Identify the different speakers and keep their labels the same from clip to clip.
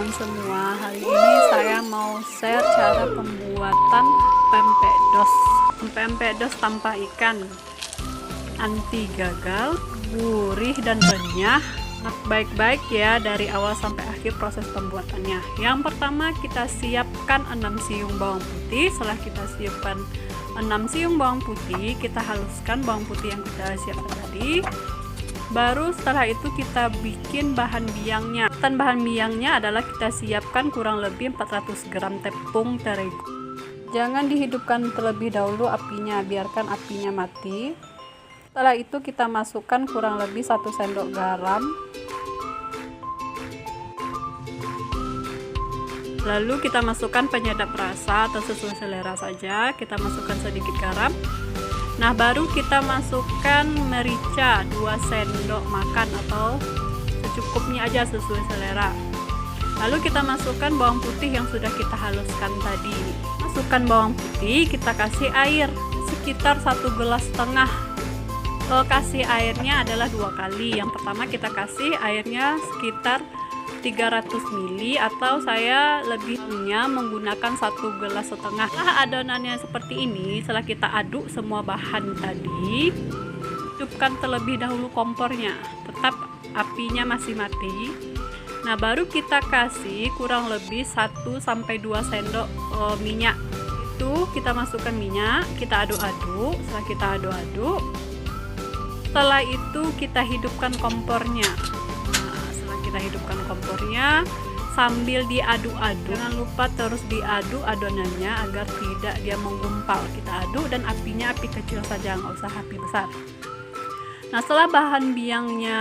Speaker 1: teman-teman semua, hari ini saya mau share cara pembuatan pempek dos tanpa ikan, anti gagal, gurih dan renyah. Baik-baik ya dari awal sampai akhir proses pembuatannya. Yang pertama kita siapkan 6 siung bawang putih. Setelah kita siapkan 6 siung bawang putih, kita haluskan bawang putih yang kita siapkan tadi. Baru setelah itu kita bikin bahan biangnya. Dan bahan biangnya adalah kita siapkan kurang lebih 400 gram tepung terigu. Jangan dihidupkan terlebih dahulu apinya, biarkan apinya mati. Setelah itu kita masukkan kurang lebih 1 sendok garam. Lalu kita masukkan penyedap rasa atau sesuai selera saja. Kita masukkan sedikit garam. Nah, baru kita masukkan merica 2 sendok makan atau secukupnya aja sesuai selera. Lalu kita masukkan bawang putih yang sudah kita haluskan tadi. Masukkan bawang putih, kita kasih air sekitar 1,5 gelas. Kasih airnya adalah 2 kali. Yang pertama kita kasih airnya sekitar 300 ml atau saya lebihnya menggunakan 1,5 gelas. Setelah adonannya seperti ini, setelah kita aduk semua bahan tadi, hidupkan terlebih dahulu kompornya, tetap apinya masih mati. Nah, baru kita kasih kurang lebih 1-2 sendok minyak. Itu kita masukkan minyak, kita aduk-aduk. Setelah kita aduk-aduk, setelah itu kita hidupkan kompornya. Kita hidupkan kompornya sambil diaduk-aduk. Jangan lupa terus diaduk adonannya agar tidak dia menggumpal. Kita aduk dan apinya api kecil saja, nggak usah api besar. Nah, setelah bahan biangnya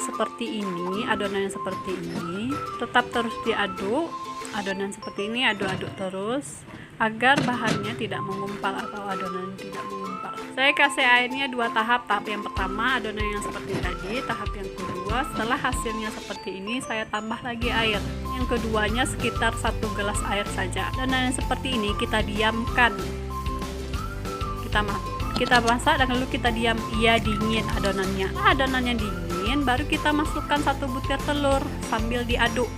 Speaker 1: seperti ini, adonannya seperti ini, tetap terus diaduk. Adonan seperti ini aduk-aduk terus agar bahannya tidak menggumpal atau adonan tidak menggumpal. Saya kasih airnya 2 tahap. Tahap yang pertama adonan yang seperti tadi, tahap yang kedua setelah hasilnya seperti ini saya tambah lagi air. Yang keduanya sekitar 1 gelas air saja. Adonan yang seperti ini kita diamkan. Kita masak dan lalu kita diam, ia dingin adonannya. Nah, adonannya dingin, baru kita masukkan 1 butir telur sambil diaduk.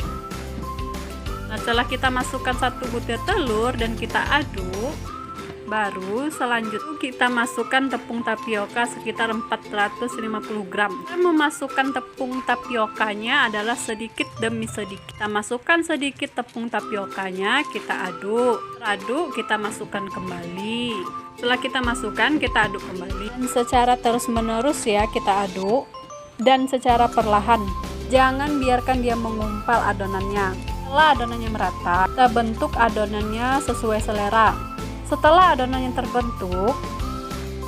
Speaker 1: Nah, setelah kita masukkan 1 butir telur dan kita aduk, baru selanjutnya kita masukkan tepung tapioka sekitar 450 gram. Kita memasukkan tepung tapiokanya adalah sedikit demi sedikit. Kita masukkan sedikit tepung tapiokanya, kita aduk. Aduk, kita masukkan kembali. Setelah kita masukkan, kita aduk kembali. Dan secara terus-menerus ya, kita aduk dan secara perlahan. Jangan biarkan dia mengumpal adonannya. Setelah adonannya merata, kita bentuk adonannya sesuai selera. Setelah adonannya terbentuk,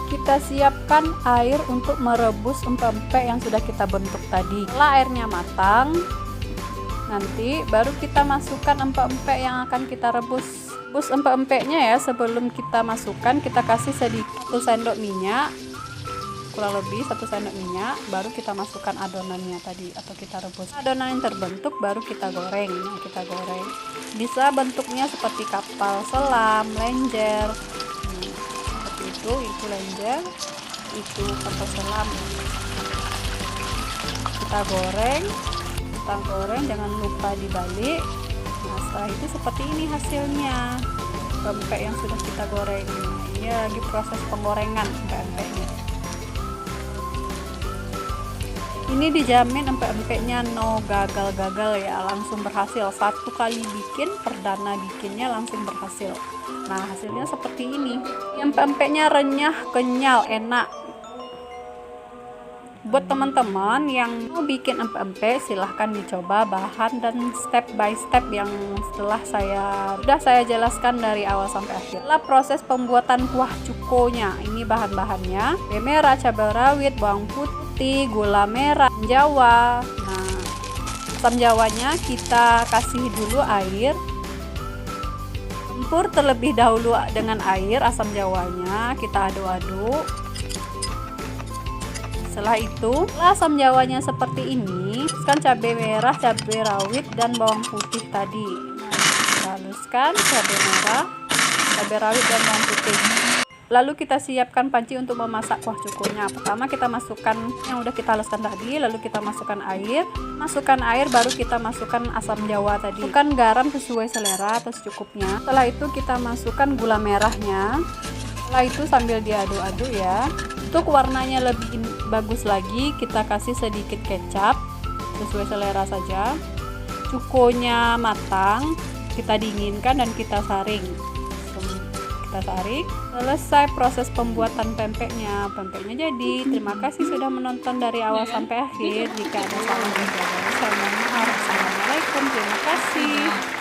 Speaker 1: kita siapkan air untuk merebus empek-empek yang sudah kita bentuk tadi. Setelah airnya matang, nanti baru kita masukkan empek-empek yang akan kita rebus. Rebus empek-empeknya ya, sebelum kita masukkan kita kasih sedikit 1 sendok minyak, kurang lebih 1 sendok minyak, baru kita masukkan adonannya tadi atau kita rebus. Adonan yang terbentuk baru kita goreng. Nah, kita goreng bisa bentuknya seperti kapal selam, lenjer. Seperti itu lenjer, itu kapal selam. Kita goreng, jangan lupa dibalik. Nah, setelah itu seperti ini hasilnya pempek yang sudah kita goreng. Ini lagi proses penggorengan pempeknya. Ini dijamin empek-empeknya no gagal-gagal ya, langsung berhasil. 1 kali bikin, perdana bikinnya langsung berhasil. Nah, hasilnya seperti ini. Empek-empeknya renyah, kenyal, enak. Buat teman-teman yang mau bikin empek-empek, silahkan dicoba bahan dan step by step yang sudah saya jelaskan dari awal sampai akhir. Setelah proses pembuatan kuah cukonya, ini bahan-bahannya: bawang merah, cabai rawit, bawang putih, gula merah, jawa. Nah, asam jawanya kita kasih dulu air. Campur terlebih dahulu dengan air asam jawanya, kita aduk-aduk. Setelah itu, setelah asam jawanya seperti ini, haluskan cabai merah, cabai rawit, dan bawang putih tadi. Nah, kita haluskan cabai merah, cabai rawit, dan bawang putih. Lalu kita siapkan panci untuk memasak kuah cukonya. Pertama kita masukkan yang udah kita haluskan tadi, lalu kita masukkan air. Masukkan air baru kita masukkan asam jawa tadi. Masukkan garam sesuai selera atau secukupnya. Setelah itu kita masukkan gula merahnya. Setelah itu sambil diaduk-aduk ya. Untuk warnanya lebih bagus lagi, kita kasih sedikit kecap sesuai selera saja. Cukonya matang, kita dinginkan dan kita saring. Selesai proses pembuatan pempeknya jadi. Terima kasih sudah menonton dari awal sampai akhir. Jika ada salah dan jawaban, saya mohon maaf. Assalamualaikum, terima kasih.